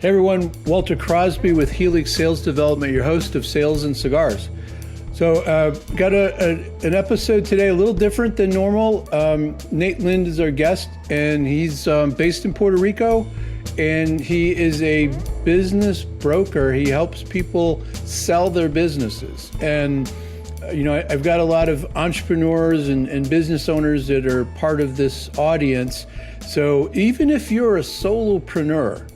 Hey everyone, Walter Crosby with Helix Sales Development, your host of Sales and Cigars. So got an episode today a little different than normal. Nate Lind is our guest, and he's based in Puerto Rico, and he is a business broker. He helps people sell their businesses. And you know, I've got a lot of entrepreneurs and business owners that are part of this audience. So even if you're a solopreneur,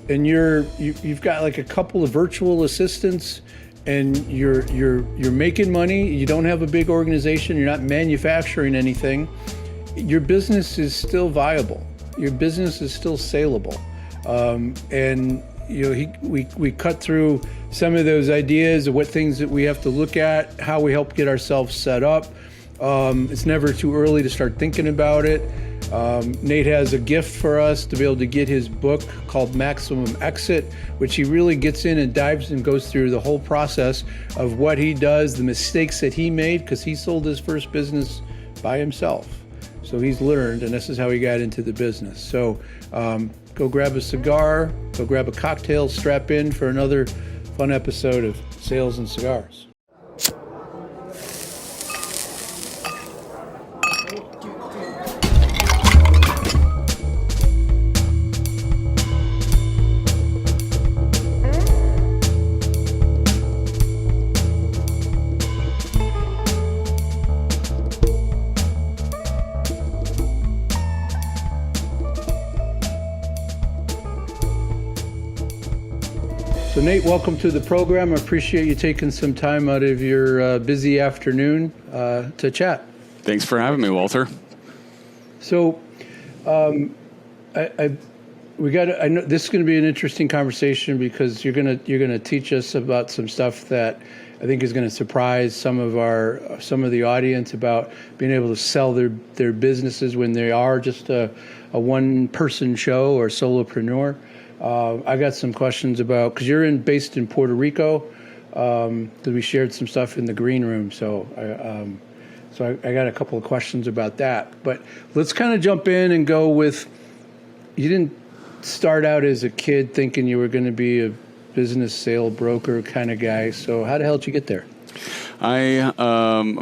and you've got like a couple of virtual assistants, and you're making money, you don't have a big organization, you're not manufacturing anything, your business is still viable. Your business is still saleable. And you know, we cut through some of those ideas of what things that we have to look at, how we help get ourselves set up. It's never too early to start thinking about it. Nate has a gift for us to be able to get his book called Maximum Exit, which he really gets in and dives and goes through the whole process of what he does, the mistakes that he made, because he sold his first business by himself. So he's learned, and this is how he got into the business. So go grab a cigar, go grab a cocktail, strap in for another fun episode of Sales and Cigars. So Nate, welcome to the program. I appreciate you taking some time out of your busy afternoon to chat. Thanks for having me, Walter. So, I know this is going to be an interesting conversation because you're going to teach us about some stuff that I think is going to surprise some of the audience about being able to sell their businesses when they are just a one-person show or solopreneur. I got some questions about, because you're based in Puerto Rico, because we shared some stuff in the green room. So I got a couple of questions about that. But let's kind of jump in and go with, you didn't start out as a kid thinking you were going to be a business sale broker kind of guy. So how the hell did you get there? I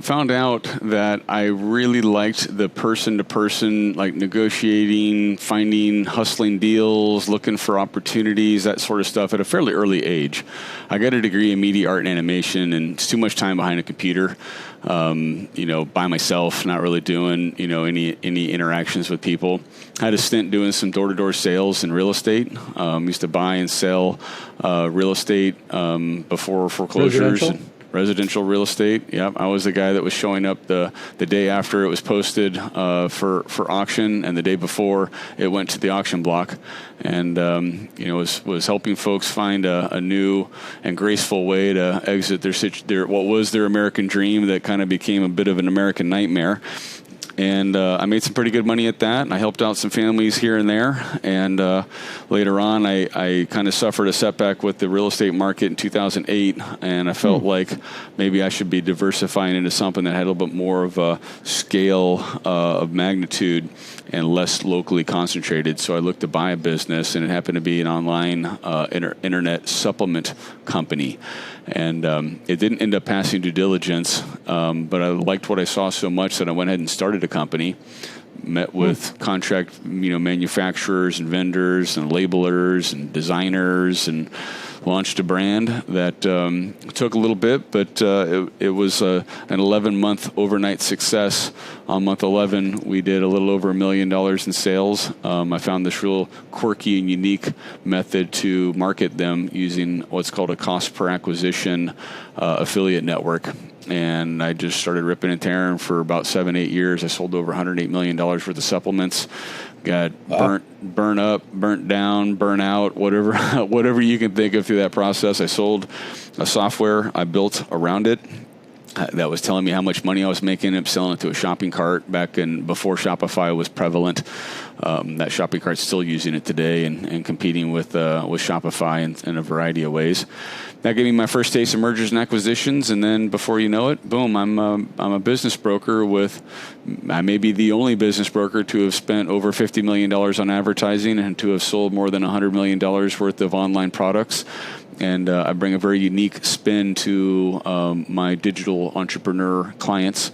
found out that I really liked the person-to-person, like negotiating, finding, hustling deals, looking for opportunities, that sort of stuff at a fairly early age. I got a degree in media, art, and animation, and it's too much time behind a computer, by myself, not really doing, any interactions with people. I had a stint doing some door-to-door sales in real estate. Used to buy and sell real estate before foreclosures. Residential real estate. Yeah, I was the guy that was showing up the day after it was posted for auction, and the day before it went to the auction block, and was helping folks find a new and graceful way to exit their what was their American dream that kind of became a bit of an American nightmare. And I made some pretty good money at that. And I helped out some families here and there. And later on, I kind of suffered a setback with the real estate market in 2008. And I felt like maybe I should be diversifying into something that had a little bit more of a scale of magnitude and less locally concentrated. So I looked to buy a business, and it happened to be an online internet supplement company. And it didn't end up passing due diligence, but I liked what I saw so much that I went ahead and started a company, met with contract manufacturers and vendors and labelers and designers, and launched a brand that took a little bit, but it was an 11-month overnight success. On month 11, we did a little over $1 million in sales. I found this real quirky and unique method to market them using what's called a cost per acquisition affiliate network. And I just started ripping and tearing for about 7-8 years. I sold over $108 million worth of supplements. Got burnt up, burnt down, burnt out, whatever you can think of through that process. I sold a software I built around it. that was telling me how much money I was making and selling it to a shopping cart before Shopify was prevalent. That shopping cart's still using it today and competing with Shopify in a variety of ways. That gave me my first taste of mergers and acquisitions, and then before you know it, boom, I'm a business broker I may be the only business broker to have spent over $50 million on advertising and to have sold more than $100 million worth of online products. And I bring a very unique spin to my digital entrepreneur clients.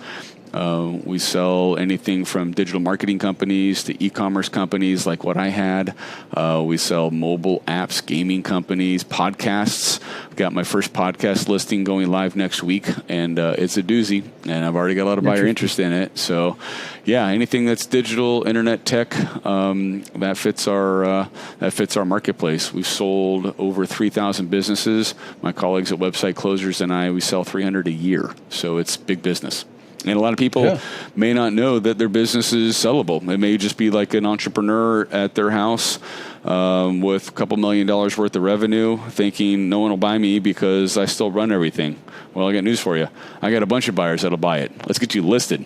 We sell anything from digital marketing companies to e-commerce companies like what I had. We sell mobile apps, gaming companies, podcasts. I've got my first podcast listing going live next week, and it's a doozy, and I've already got a lot of buyer interest in it. So, yeah, anything that's digital, internet tech, that fits our marketplace. We've sold over 3,000 businesses. My colleagues at Website Closers and I, we sell 300 a year, so it's big business. And a lot of people may not know that their business is sellable. It may just be like an entrepreneur at their house with a couple $1 million worth of revenue, thinking no one will buy me because I still run everything. Well, I got news for you. I got a bunch of buyers that'll buy it. Let's get you listed.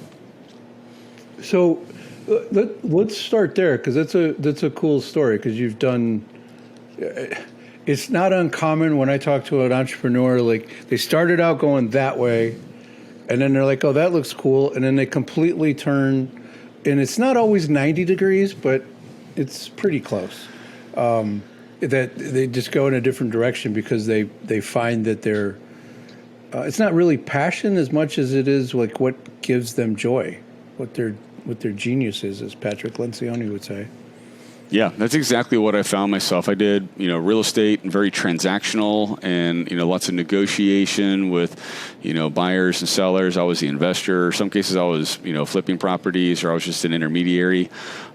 So let's start there, because that's a cool story, because you've done. It's not uncommon when I talk to an entrepreneur, like they started out going that way, and then they're like, oh, that looks cool. And then they completely turn, and it's not always 90 degrees, but it's pretty close. That they just go in a different direction because they find that it's not really passion as much as it is like what gives them joy, what their genius is, as Patrick Lencioni would say. Yeah, that's exactly what I found myself. I did, real estate and very transactional and, lots of negotiation with, buyers and sellers. I was the investor. In some cases I was, flipping properties, or I was just an intermediary.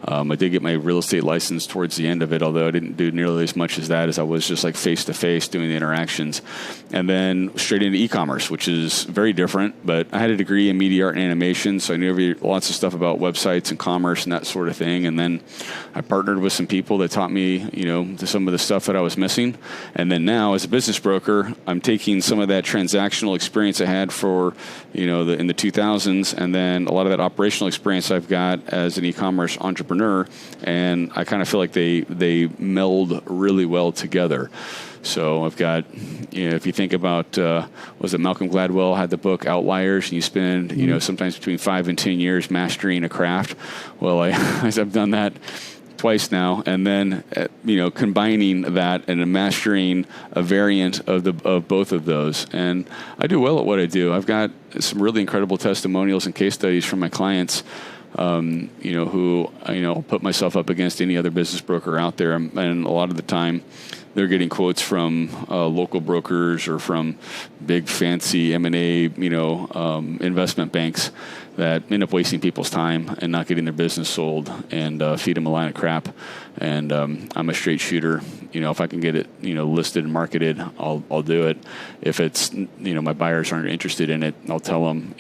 I did get my real estate license towards the end of it, although I didn't do nearly as much as that, as I was just like face to face doing the interactions. And then straight into e-commerce, which is very different, but I had a degree in media art and animation, so I knew lots of stuff about websites and commerce and that sort of thing. And then I partnered with some people that taught me, some of the stuff that I was missing. And then now, as a business broker, I'm taking some of that transactional experience I had for, in the 2000s, and then a lot of that operational experience I've got as an e-commerce entrepreneur, and I kind of feel like they meld really well together. So I've got, if you think about, was it Malcolm Gladwell had the book Outliers, and you spend, sometimes between 5 and 10 years mastering a craft. Well, I've done that twice now, and then combining that and mastering a variant of both of those, and I do well at what I do. I've got some really incredible testimonials and case studies from my clients, who put myself up against any other business broker out there, and a lot of the time they're getting quotes from local brokers or from big fancy M&A, investment banks that end up wasting people's time and not getting their business sold, and feed them a line of crap. And I'm a straight shooter. If I can get it, listed and marketed, I'll do it. If it's, my buyers aren't interested in it, I'll tell them,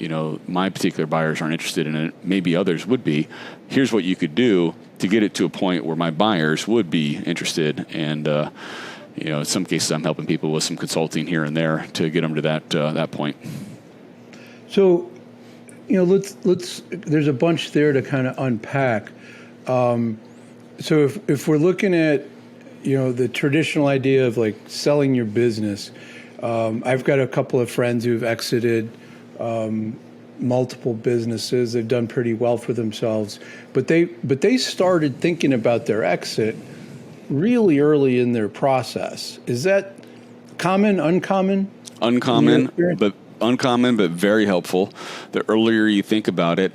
my particular buyers aren't interested in it. Maybe others would be. Here's what you could do to get it to a point where my buyers would be interested. And, in some cases, I'm helping people with some consulting here and there to get them to that point. So, let's. There's a bunch there to kind of unpack. So if we're looking at, the traditional idea of like selling your business, I've got a couple of friends who've exited multiple businesses. They've done pretty well for themselves, but they started thinking about their exit really early in their process. Is that common, uncommon? Uncommon, but very helpful. The earlier you think about it,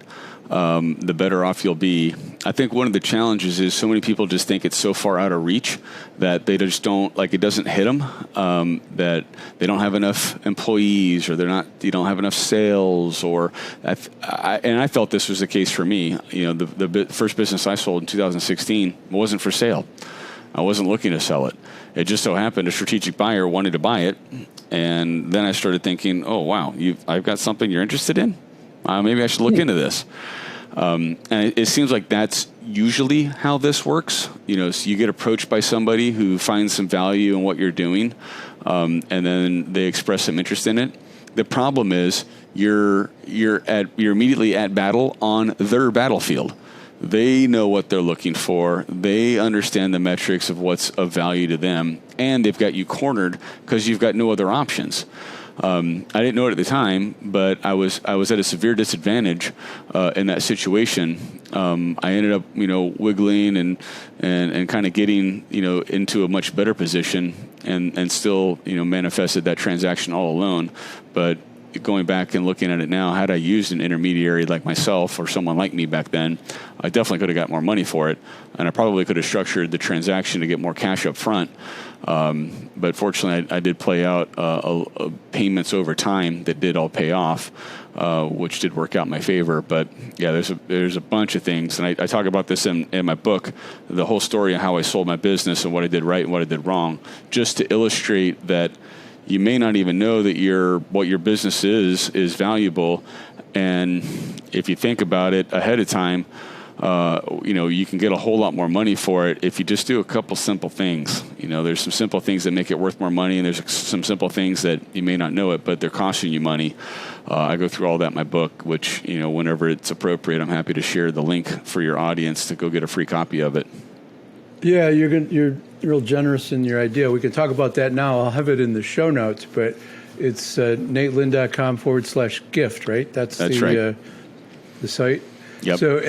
the better off you'll be. I think one of the challenges is so many people just think it's so far out of reach that they just don't, it doesn't hit them, that they don't have enough employees, or you don't have enough sales, or, and I felt this was the case for me. The first business I sold in 2016 wasn't for sale. I wasn't looking to sell it. It just so happened a strategic buyer wanted to buy it. And then I started thinking, oh, wow, I've got something you're interested in? Maybe I should look into this. And it seems like that's usually how this works. So you get approached by somebody who finds some value in what you're doing, and then they express some interest in it. The problem is you're immediately at battle on their battlefield. They know what they're looking for. They understand the metrics of what's of value to them, and they've got you cornered because you've got no other options. I didn't know it at the time, but I was at a severe disadvantage in that situation. I ended up, wiggling and kind of getting, into a much better position, and still, manifested that transaction all alone. But going back and looking at it now, had I used an intermediary like myself or someone like me back then, I definitely could have got more money for it, and I probably could have structured the transaction to get more cash up front. But fortunately, I did play out payments over time that did all pay off, which did work out in my favor. But yeah, there's a bunch of things, and I talk about this in my book, the whole story of how I sold my business and what I did right and what I did wrong, just to illustrate that you may not even know that what your business is valuable, and if you think about it ahead of time, you can get a whole lot more money for it if you just do a couple simple things. There's some simple things that make it worth more money, and there's some simple things that you may not know it, but they're costing you money. I go through all that in my book, which, whenever it's appropriate, I'm happy to share the link for your audience to go get a free copy of it. Yeah, you're real generous in your idea. We can talk about that now. I'll have it in the show notes, but it's natelind.com/gift, right? That's right. The site. Yep. So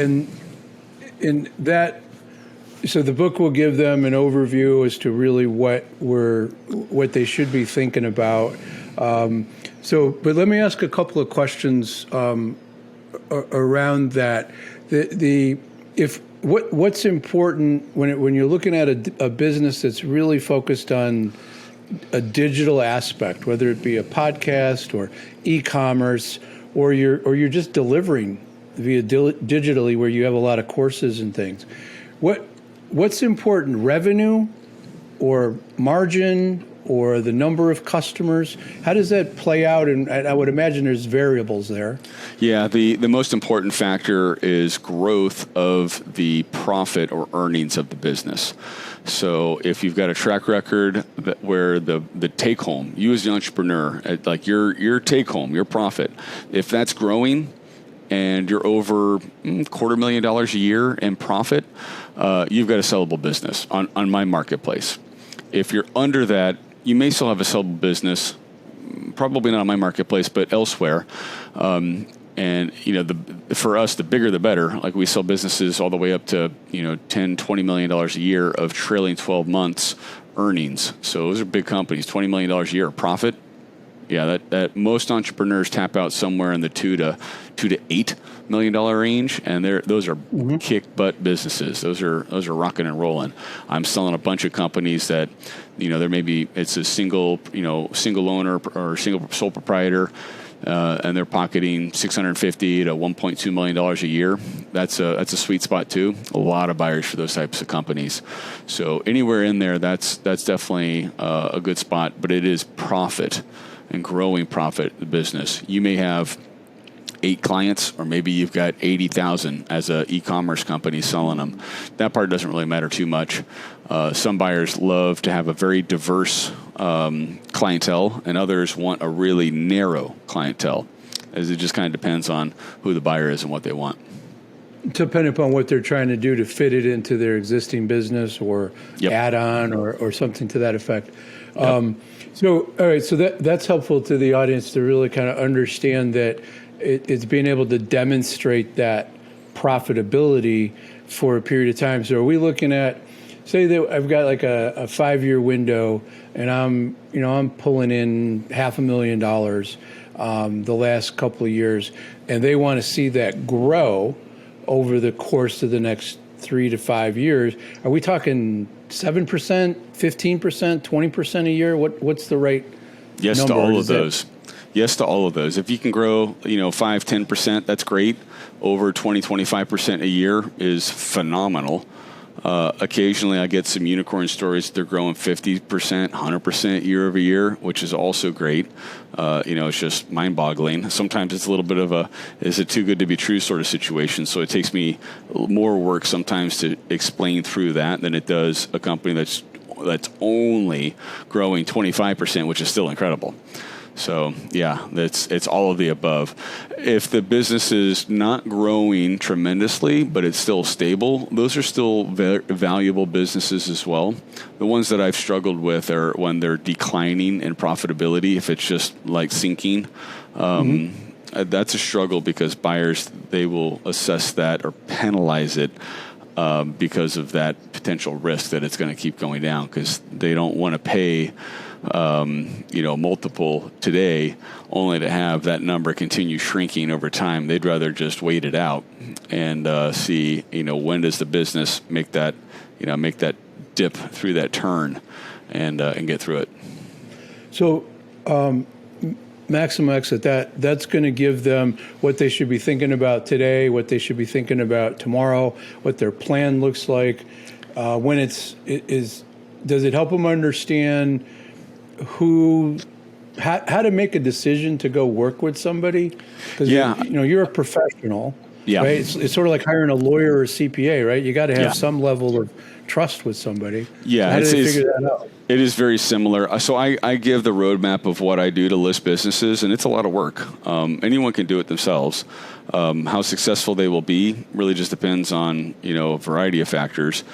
so the book will give them an overview as to really what they should be thinking about. But let me ask a couple of questions around that. What's important when you're looking at a business that's really focused on a digital aspect, whether it be a podcast or e-commerce, or you're just delivering via digitally, where you have a lot of courses and things. What's important? Revenue, or margin, or the number of customers? How does that play out? And I would imagine there's variables there. Yeah, the most important factor is growth of the profit or earnings of the business. So if you've got a track record where the take home, you as the entrepreneur, like your take home, your profit, if that's growing and you're over $250,000 a year in profit, you've got a sellable business on my marketplace. If you're under that, you may still have a sellable business, probably not on my marketplace, but elsewhere. And for us, the bigger the better. Like, we sell businesses all the way up to $10-20 million a year of trailing 12 months earnings. So those are big companies. $20 million a year of profit. Yeah, that most entrepreneurs tap out somewhere in the $2 to $8 million range, and those are kick butt businesses. Those are rocking and rolling. I'm selling a bunch of companies that, there may be, it's a single owner or single sole proprietor, and they're pocketing $650 to $1.2 million a year. That's a sweet spot too. A lot of buyers for those types of companies. So anywhere in there, that's definitely a good spot. But it is profit and growing profit the business. You may have 8 clients, or maybe you've got 80,000 as an e-commerce company selling them. That part doesn't really matter too much. Some buyers love to have a very diverse clientele, and others want a really narrow clientele, as it just kind of depends on who the buyer is and what they want. Depending upon what they're trying to do to fit it into their existing business, or add on, or something to that effect. All right, so that's helpful to the audience to really kind of understand that it's being able to demonstrate that profitability for a period of time. So are we looking at, say that I've got like a 5-year window, and I'm pulling in $500,000 the last couple of years, and they want to see that grow over the course of the next 3 to 5 years. Are we talking 7%, 15%, 20% a year? What's the right Yes number? to all of those. Yes to all of those. If you can grow, 5-10%, that's great. Over 20-25% a year is phenomenal. Occasionally I get some unicorn stories. They're growing 50%, 100% year over year, which is also great. It's just mind-boggling. Sometimes it's a little bit of a, is it too good to be true sort of situation. So it takes me more work sometimes to explain through that than it does a company that's only growing 25%, which is still incredible. So yeah, it's all of the above. If the business is not growing tremendously, but it's still stable, those are still valuable businesses as well. The ones that I've struggled with are when they're declining in profitability. If it's just like sinking, that's a struggle because buyers, they will assess that or penalize it because of that potential risk that it's going to keep going down, because they don't want to pay multiple today only to have that number continue shrinking over time. They'd rather just wait it out and see, when does the business make that dip through that turn and get through it. So maximum exit, that's going to give them what they should be thinking about today, what they should be thinking about tomorrow, what their plan looks like. Does it help them understand how to make a decision to go work with somebody? Because you're a professional, right? It's sort of like hiring a lawyer or a CPA, right? You got to have some level of trust with somebody. Yeah, so how do they figure that out? It is very similar. So I give the roadmap of what I do to list businesses, and it's a lot of work. Anyone can do it themselves. How successful they will be really just depends on a variety of factors.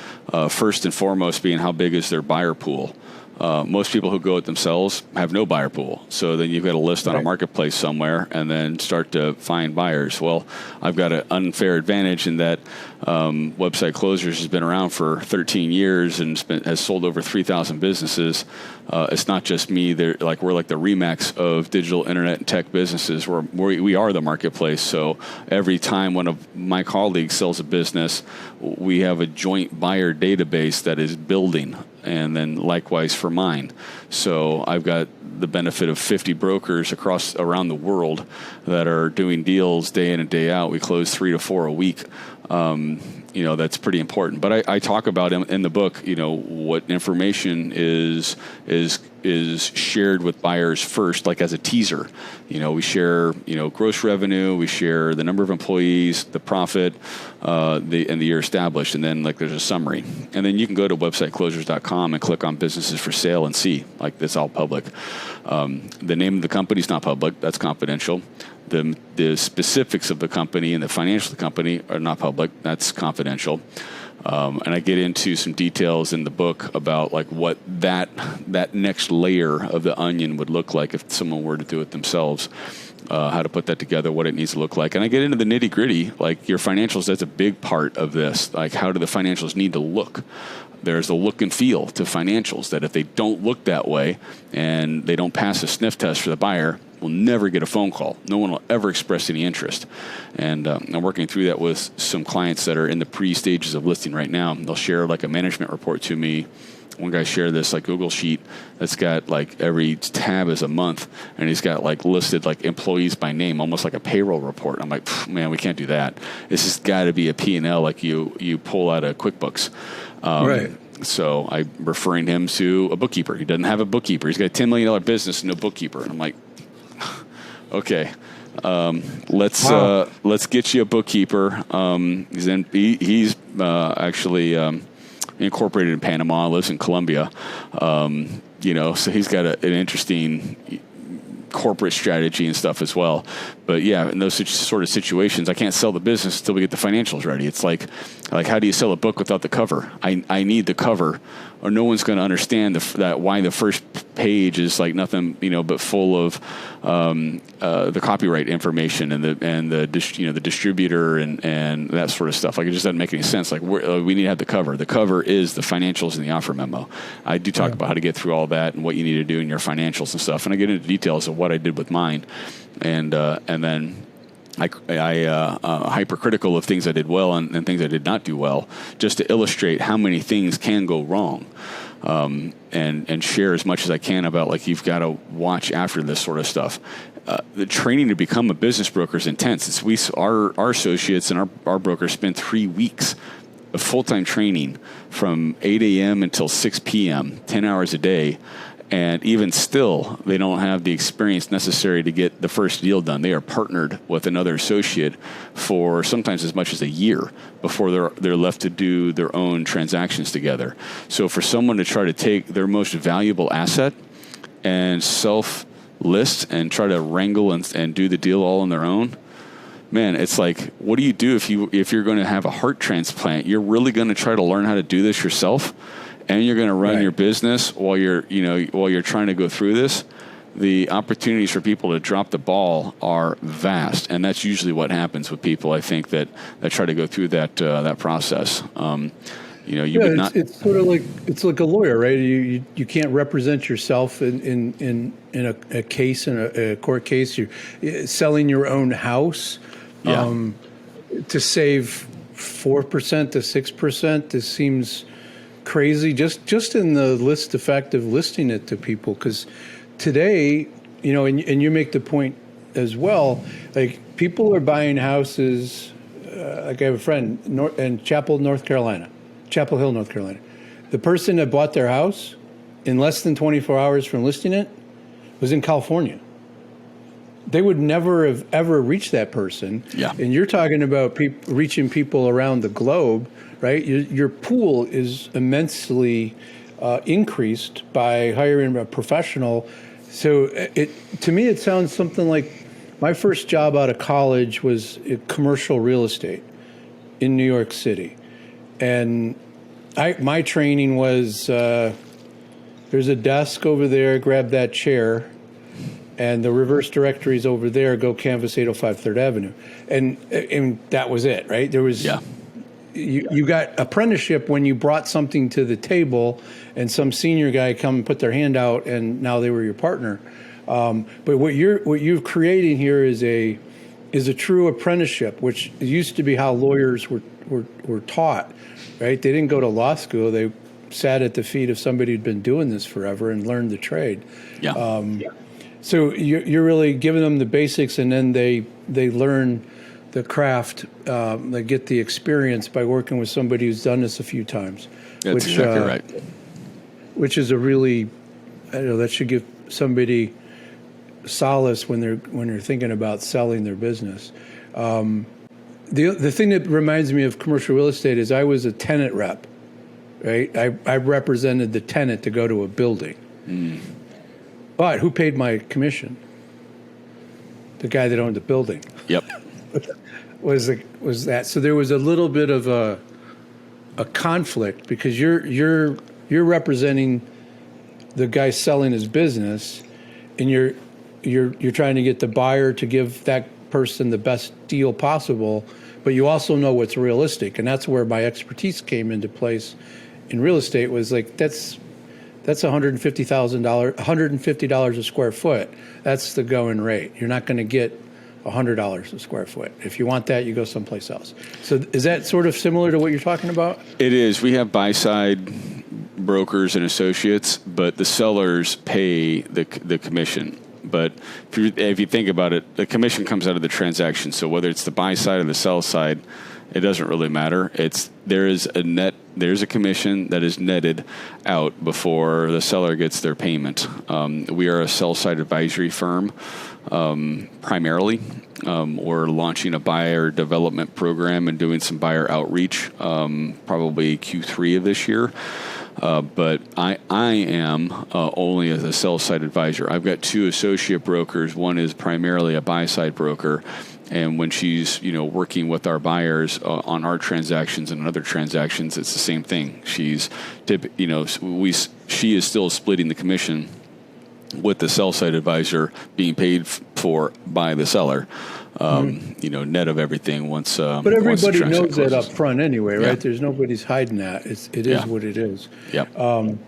First and foremost being how big is their buyer pool. Most people who go it themselves have no buyer pool. So then you've got to list on a marketplace somewhere and then start to find buyers. Well, I've got an unfair advantage in that Website Closers has been around for 13 years and has sold over 3,000 businesses. It's not just me. We're like the Remax of digital internet and tech businesses. We are the marketplace. So every time one of my colleagues sells a business, we have a joint buyer database that is building. And then likewise for mine. So I've got the benefit of 50 brokers around the world that are doing deals day in and day out. We close 3 to 4 a week. That's pretty important. But I talk about in the book, what information is shared with buyers first, like as a teaser. We share, gross revenue, we share the number of employees, the profit, and the year established, and then there's a summary. And then you can go to websiteclosers.com and click on businesses for sale and see, it's all public. The name of the company is not public, that's confidential. The specifics of the company and the financials of the company are not public, that's confidential. And I get into some details in the book about what that next layer of the onion would look like if someone were to do it themselves, how to put that together, what it needs to look like. And I get into the nitty gritty, your financials, that's a big part of this. How do the financials need to look? There's a look and feel to financials that if they don't look that way and they don't pass a sniff test for the buyer, we'll never get a phone call. No one will ever express any interest. And I'm working through that with some clients that are in the pre-stages of listing right now. They'll share a management report to me. One guy shared this Google sheet that's got every tab is a month, and he's got listed employees by name, almost like a payroll report. I'm like, man, we can't do that. This has got to be a P&L like you pull out of QuickBooks. Right. So I'm referring him to a bookkeeper. He doesn't have a bookkeeper. He's got a $10 million business and no bookkeeper. And I'm like, okay, let's get you a bookkeeper. He's actually incorporated in Panama, lives in Colombia. So he's got an interesting corporate strategy and stuff as well. But yeah, in those sort of situations, I can't sell the business until we get the financials ready. It's like how do you sell a book without the cover? I need the cover, or no one's going to understand that why the first page is nothing, but full of the copyright information and the distributor and that sort of stuff. It just doesn't make any sense. We need to have the cover. The cover is the financials and the offer memo. I do talk about how to get through all that and what you need to do in your financials and stuff. And I get into details of what I did with mine, and then I hypercritical of things I did well and things I did not do well, just to illustrate how many things can go wrong, and share as much as I can about you've got to watch after this sort of stuff. The training to become a business broker is intense. Our associates and our brokers spend 3 weeks of full-time training from 8 a.m. until 6 p.m., 10 hours a day. And even still, they don't have the experience necessary to get the first deal done. They are partnered with another associate for sometimes as much as a year before they're left to do their own transactions together. So for someone to try to take their most valuable asset and list and try to wrangle and do the deal all on their own, man, it's like, what do you do if you're going to have a heart transplant? You're really going to try to learn how to do this yourself, and you're going to run your business while you're trying to go through this. The opportunities for people to drop the ball are vast, and that's usually what happens with people, I think, that try to go through that process. It's sort of like it's like a lawyer, right? You can't represent yourself in a case, in a court case. You're selling your own house to save 4% to 6%. This seems crazy. Just in the effect of listing it to people, because today, and you make the point as well, like people are buying houses. Like I have a friend in Chapel Hill, North Carolina. The person that bought their house in less than 24 hours from listing it was in California. They would never have ever reached that person. Yeah. And you're talking about reaching people around the globe, right? Your pool is immensely increased by hiring a professional. So to me, it sounds something like my first job out of college was commercial real estate in New York City. And my training was there's a desk over there, grab that chair, and the reverse directory's over there, go canvass 805 3rd Avenue. And that was it, right? There was you got apprenticeship when you brought something to the table and some senior guy come and put their hand out and now they were your partner. But what you're creating here is a true apprenticeship, which used to be how lawyers were taught, right? They didn't go to law school. They sat at the feet of somebody who'd been doing this forever and learned the trade. So you're really giving them the basics, and then they learn the craft. They get the experience by working with somebody who's done this a few times. That's exactly right. Which is a really, that should give somebody solace when they're thinking about selling their business. The thing that reminds me of commercial real estate is I was a tenant rep, right? I represented the tenant to go to a building. But who paid my commission? The guy that owned the building. Yep. was that. So there was a little bit of a conflict because you're representing the guy selling his business, and you're trying to get the buyer to give that person the best deal possible, but you also know what's realistic, and that's where my expertise came into place in real estate. Was like that's $150 a square foot. That's the going rate. You're not going to get $100 a square foot. If you want that, you go someplace else. So is that sort of similar to what you're talking about? It is. We have buy-side brokers and associates, but the sellers pay the commission. But if you think about it, the commission comes out of the transaction. So whether it's the buy side or the sell side, it doesn't really matter. There's a commission that is netted out before the seller gets their payment. We are a sell-side advisory firm, primarily. We're launching a buyer development program and doing some buyer outreach, probably Q3 of this year. But I am only as a sell-side advisor. I've got two associate brokers. One is primarily a buy-side broker, and when she's working with our buyers on our transactions and other transactions, it's the same thing. She is still splitting the commission with the sell-side advisor being paid for by the seller. Net of everything once. But everybody knows that up front anyway, right? Yeah. There's nobody's hiding that. It is what it is. Yep. And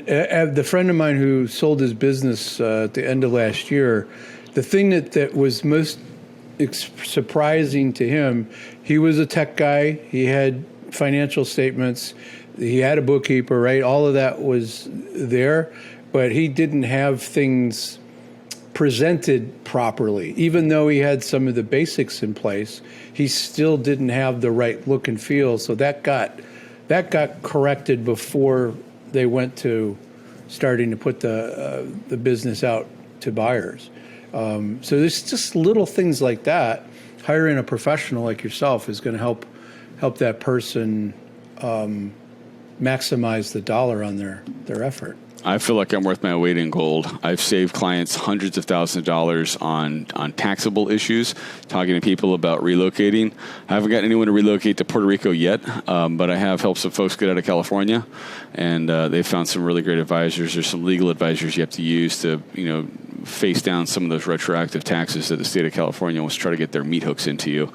the friend of mine who sold his business at the end of last year, the thing that was most surprising to him, he was a tech guy. He had financial statements. He had a bookkeeper, right? All of that was there, but he didn't have things presented properly. Even though he had some of the basics in place, he still didn't have the right look and feel. So that got corrected before they went to starting to put the business out to buyers. So there's just little things like that. Hiring a professional like yourself is going to help that person maximize the dollar on their effort. I feel like I'm worth my weight in gold. I've saved clients hundreds of thousands of dollars on taxable issues, talking to people about relocating. I haven't got anyone to relocate to Puerto Rico yet, but I have helped some folks get out of California, and they've found some really great advisors. There's some legal advisors you have to use to, face down some of those retroactive taxes that the state of California wants to try to get their meat hooks into you.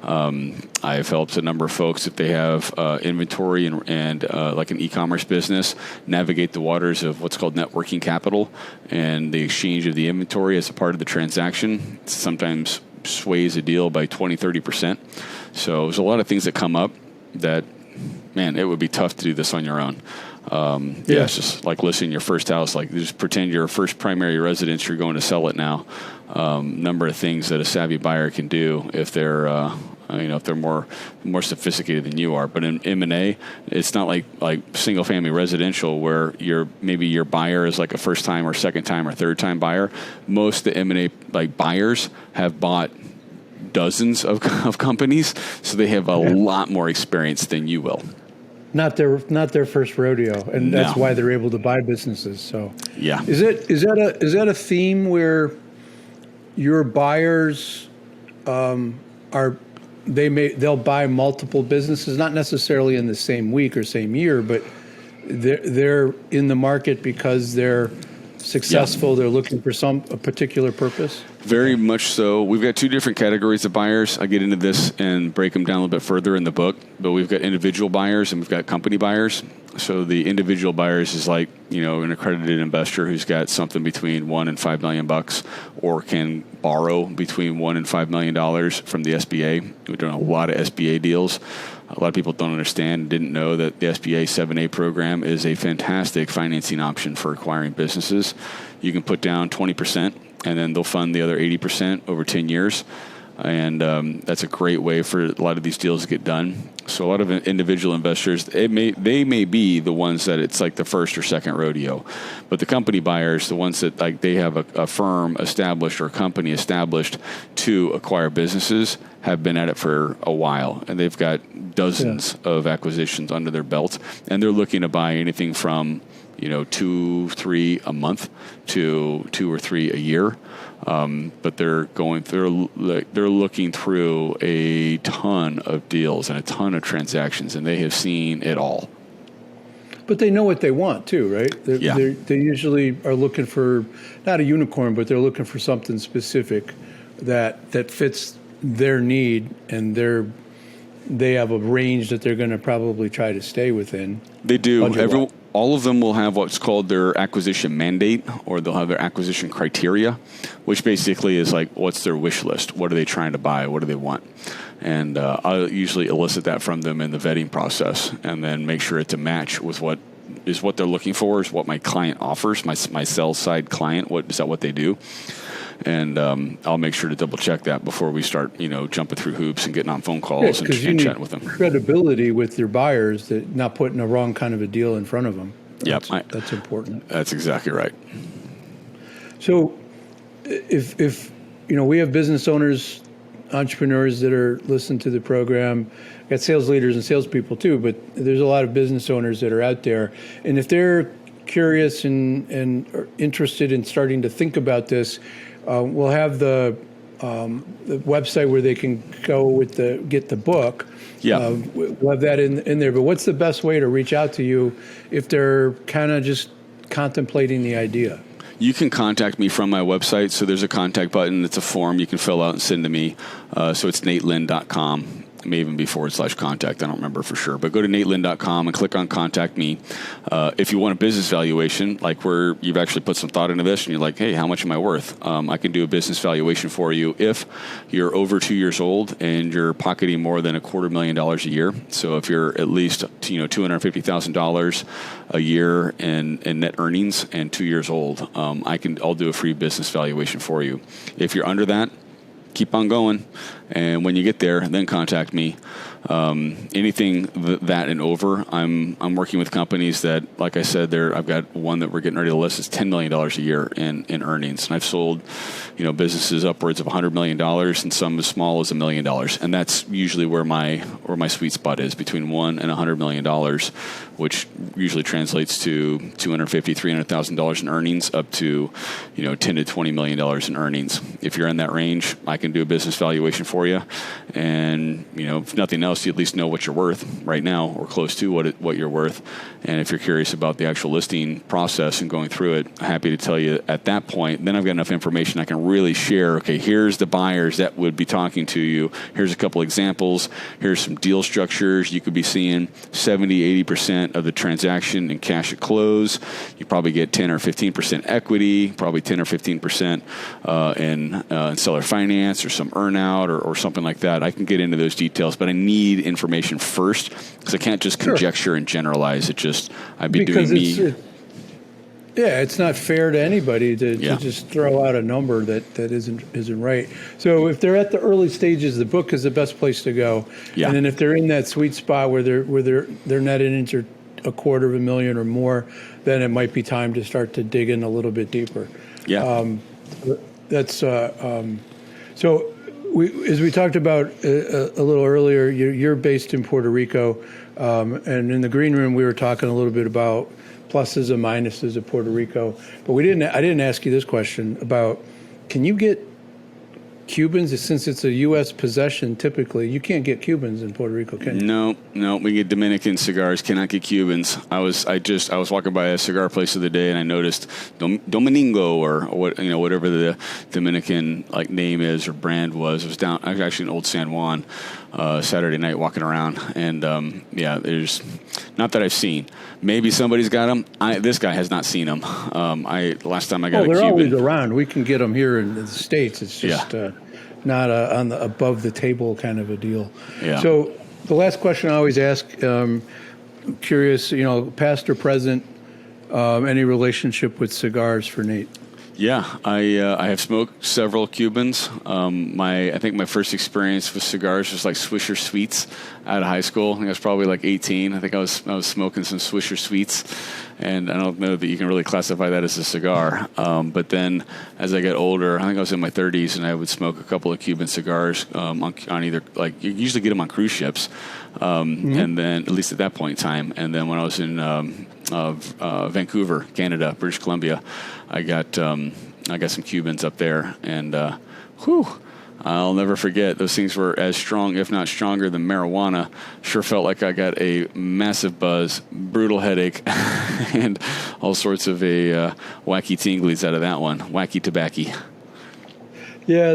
I've helped a number of folks if they have inventory and like an e-commerce business navigate the waters of what's called net working capital, and the exchange of the inventory as a part of the transaction sometimes sways a deal by 20-30%. So there's a lot of things that come up that, man, it would be tough to do this on your own. It's just like listing your first house. Like, just pretend your first primary residence, you're going to sell it now. Number of things that a savvy buyer can do if they're if they're more sophisticated than you are. But in M&A, it's not like single family residential where maybe your buyer is like a first time or second time or third time buyer. Most of the M&A buyers have bought dozens of companies, so they have a lot more experience than you will. Not their first rodeo, and that's why they're able to buy businesses. So yeah, is that a theme where your buyers they'll buy multiple businesses, not necessarily in the same week or same year, but they're in the market because they're successful. They're looking for a particular purpose. Very much so. We've got two different categories of buyers. I get into this and break them down a little bit further in the book, but we've got individual buyers and we've got company buyers. So the individual buyers is like, an accredited investor who's got something between $1 and $5 million or can borrow between $1 and $5 million from the SBA. We're doing a lot of SBA deals. A lot of people don't understand, didn't know that the SBA 7A program is a fantastic financing option for acquiring businesses. You can put down 20%, and then they'll fund the other 80% over 10 years. And that's a great way for a lot of these deals to get done. So a lot of individual investors, they may be the ones that it's like the first or second rodeo, but the company buyers, the ones that like they have a firm established or a company established to acquire businesses, have been at it for a while, and they've got dozens of acquisitions under their belt, and they're looking to buy anything from 2-3 a month to 2 or 3 a year. But they're looking through a ton of deals and a ton of transactions, and they have seen it all. But they know what they want too, right? They usually are looking for not a unicorn, but they're looking for something specific that fits their need, and they have a range that they're going to probably try to stay within. They do. All of them will have what's called their acquisition mandate, or they'll have their acquisition criteria, which basically is like, what's their wish list? What are they trying to buy? What do they want? And I'll usually elicit that from them in the vetting process, and then make sure it's a match with what they're looking for, is what my client offers, my sales side client. Is that what they do? And I'll make sure to double check that before we start, jumping through hoops and getting on phone calls and chatting with them. Credibility with your buyers, that not putting a wrong kind of a deal in front of them. That's important. That's exactly right. So, if we have business owners, entrepreneurs that are listening to the program, got sales leaders and salespeople too, but there's a lot of business owners that are out there, and if they're curious and are interested in starting to think about this. We'll have the website where they can go get the book. Yeah, we'll have that in there. But what's the best way to reach out to you if they're kind of just contemplating the idea? You can contact me from my website. So there's a contact button. It's a form you can fill out and send to me. So it's natelind.com. It may even be /contact. I don't remember for sure. But go to natelind.com and click on Contact Me. If you want a business valuation, like where you've actually put some thought into this and you're like, hey, how much am I worth? I can do a business valuation for you if you're over 2 years old and you're pocketing more than $250,000 a year. So if you're at least $250,000 a year in net earnings and 2 years old, I'll do a free business valuation for you. If you're under that, keep on going, and when you get there, then contact me. Anything that and over, I'm working with companies that, like I said, I've got one that we're getting ready to list is $10 million a year in earnings, and I've sold, businesses upwards of $100 million and some as small as $1 million, and that's usually where my sweet spot is, between $1 and $100 million which usually translates to $250,000, $300,000 in earnings, up to $10 to $20 million in earnings. If you're in that range, I can do a business valuation for you, and if nothing else, you at least know what you're worth right now, or close to what you're worth. And if you're curious about the actual listing process and going through it, I'm happy to tell you at that point. Then I've got enough information I can really share. Okay, here's the buyers that would be talking to you. Here's a couple examples. Here's some deal structures. You could be seeing 70, 80% of the transaction in cash at close. You probably get 10 or 15% equity, probably 10 or 15% in seller finance, or some earnout, or something like that. I can get into those details, but I need information first, because I can't just conjecture and generalize. I'd be doing me. It's not fair to anybody to just throw out a number that isn't right. So if they're at the early stages, the book is the best place to go. Yeah. And then if they're in that sweet spot where they're netting into $250,000 or more, then it might be time to start to dig in a little bit deeper. Yeah. So as we talked about a little earlier, you're based in Puerto Rico, and in the green room we were talking a little bit about pluses and minuses of Puerto Rico, but I didn't ask you this question about, can you get Cubans, since it's a U.S. possession? Typically, you can't get Cubans in Puerto Rico, can you? No, we get Dominican cigars, cannot get Cubans. I was walking by a cigar place the other day, and I noticed Domingo, or whatever the Dominican name is or brand was. It was actually in Old San Juan, Saturday night walking around, and there's not that I've seen. Maybe somebody's got them. This guy has not seen them. Last time I got a Cuban. They're always around. We can get them here in the States. It's just not on the above the table kind of a deal. Yeah. So the last question I always ask, curious, past or present, any relationship with cigars for Nate? Yeah, I have smoked several Cubans. I think my first experience with cigars was like Swisher Sweets out of high school. I think I was probably like 18. I think I was smoking some Swisher Sweets, and I don't know that you can really classify that as a cigar. But then as I got older, I think I was in my 30s, and I would smoke a couple of Cuban cigars on either, you usually get them on cruise ships, and then at least at that point in time. And then when I was in Vancouver, Canada, British Columbia, I got some Cubans up there, and I'll never forget. Those things were as strong, if not stronger, than marijuana. Sure felt like I got a massive buzz, brutal headache, and all sorts of wacky tinglies out of that one. Wacky tobacco. Yeah,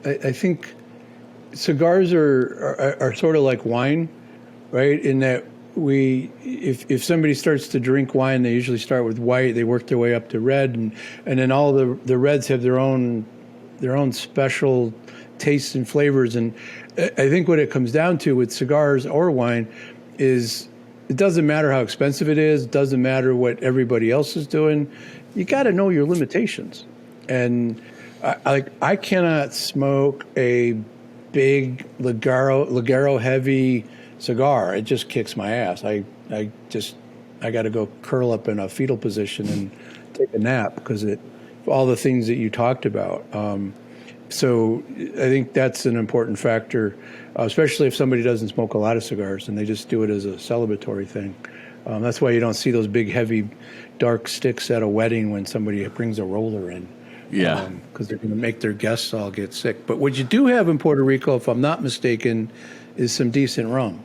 I think cigars are sort of like wine, right? In that if somebody starts to drink wine, they usually start with white. They work their way up to red, and then all the reds have their own special tastes and flavors. And I think what it comes down to with cigars or wine is, it doesn't matter how expensive it is. It doesn't matter what everybody else is doing. You got to know your limitations. And I cannot smoke a big Ligero heavy cigar. It just kicks my ass. I got to go curl up in a fetal position and take a nap because all the things that you talked about. So I think that's an important factor, especially if somebody doesn't smoke a lot of cigars and they just do it as a celebratory thing. That's why you don't see those big, heavy, dark sticks at a wedding when somebody brings a roller in. Yeah. Because they're going to make their guests all get sick. But what you do have in Puerto Rico, if I'm not mistaken, is some decent rum.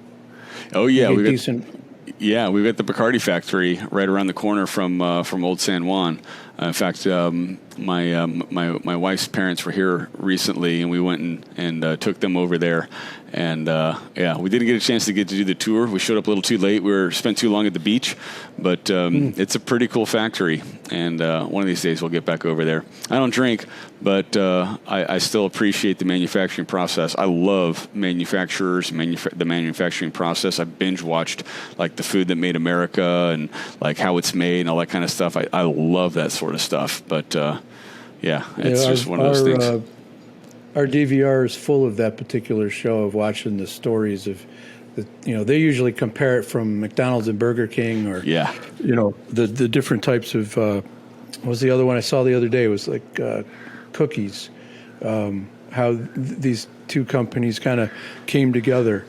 Oh, yeah. We've got the Bacardi factory right around the corner from Old San Juan. In fact, my wife's parents were here recently, and we went and took them over there. And we didn't get a chance to do the tour. We showed up a little too late. We spent too long at the beach, but it's a pretty cool factory. And one of these days we'll get back over there. I don't drink, but I still appreciate the manufacturing process. I love manufacturers, the manufacturing process. I binge watched the Food That Made America and how it's made and all that kind of stuff. I love that sort of stuff. But it's just one of those things. Our DVR is full of that particular show, of watching the stories of, they usually compare it from McDonald's and Burger King, or, the different types of, what was the other one I saw the other day? It was cookies, how these two companies kind of came together.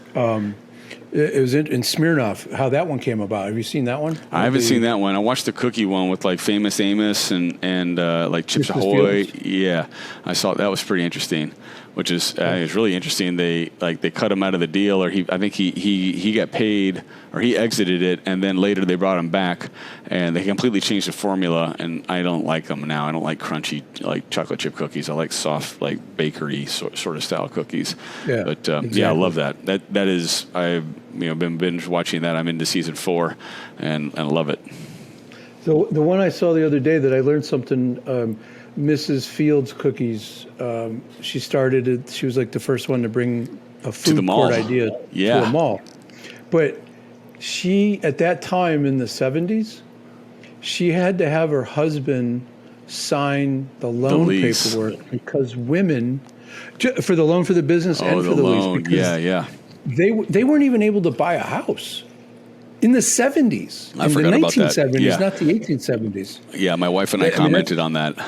It was in Smirnoff, how that one came about. Have you seen that one? I haven't seen that one. I watched the cookie one with like Famous Amos and like Chips Ahoy. Yeah, I saw that was pretty interesting. Which is it was really interesting. They cut him out of the deal, or I think he got paid, or he exited it, and then later they brought him back, and they completely changed the formula. And I don't like them now. I don't like crunchy like chocolate chip cookies. I like soft like bakery sort of style cookies. Yeah, but exactly. yeah, I love that. That is I've been binge watching that. I'm into season 4, and I love it. So the one I saw the other day that I learned something. Mrs. Fields Cookies. She started it. She was like the first one to bring a food court idea to a mall. But she, at that time in the 70s, she had to have her husband sign the loan paperwork because women, for the loan for the business and for the loan. lease. Yeah. They weren't even able to buy a house. In the 70s. I forgot about that. In the 1970s, Yeah. not the 1870s. Yeah, my wife and I commented on that.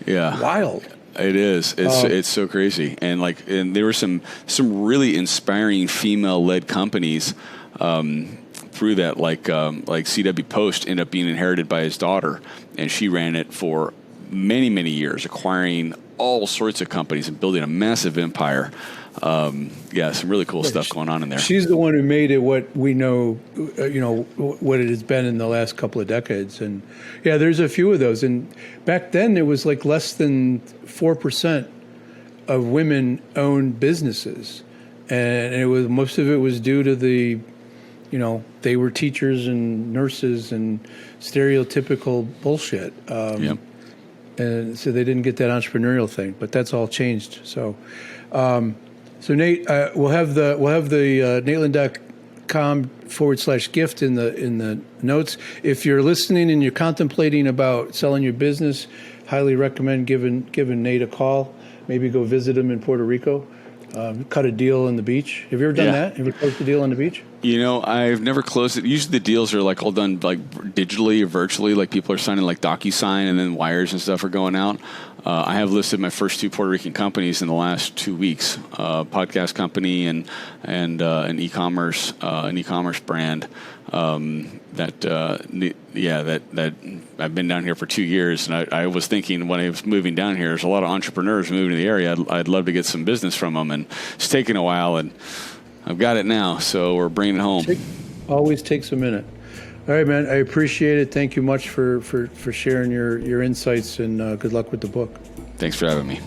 Yeah, wild. It is. It's so crazy, and there were some really inspiring female-led companies through that, like CW Post ended up being inherited by his daughter, and she ran it for many years, acquiring all sorts of companies and building a massive empire. Some really cool stuff going on in there. She's the one who made it what we know, what it has been in the last couple of decades. And yeah, there's a few of those. And back then there was like less than 4% of women owned businesses. And most of it was due to they were teachers and nurses and stereotypical bullshit. And so they didn't get that entrepreneurial thing, but that's all changed. So Nate, we'll have the nateland.com/gift in the notes. If you're listening and you're contemplating about selling your business, highly recommend giving Nate a call. Maybe go visit him in Puerto Rico. Cut a deal on the beach. Have you ever done that? Have you closed a deal on the beach? I've never closed it. Usually the deals are like all done like digitally or virtually. Like people are signing like DocuSign, and then wires and stuff are going out. I have listed my first 2 Puerto Rican companies in the last 2 weeks: podcast company and an e-commerce brand. That I've been down here for 2 years, and I was thinking when I was moving down here, there's a lot of entrepreneurs moving to the area. I'd love to get some business from them, and it's taken a while, and I've got it now, so we're bringing it home. Always takes a minute. All right, man. I appreciate it. Thank you much for sharing your insights, and good luck with the book. Thanks for having me.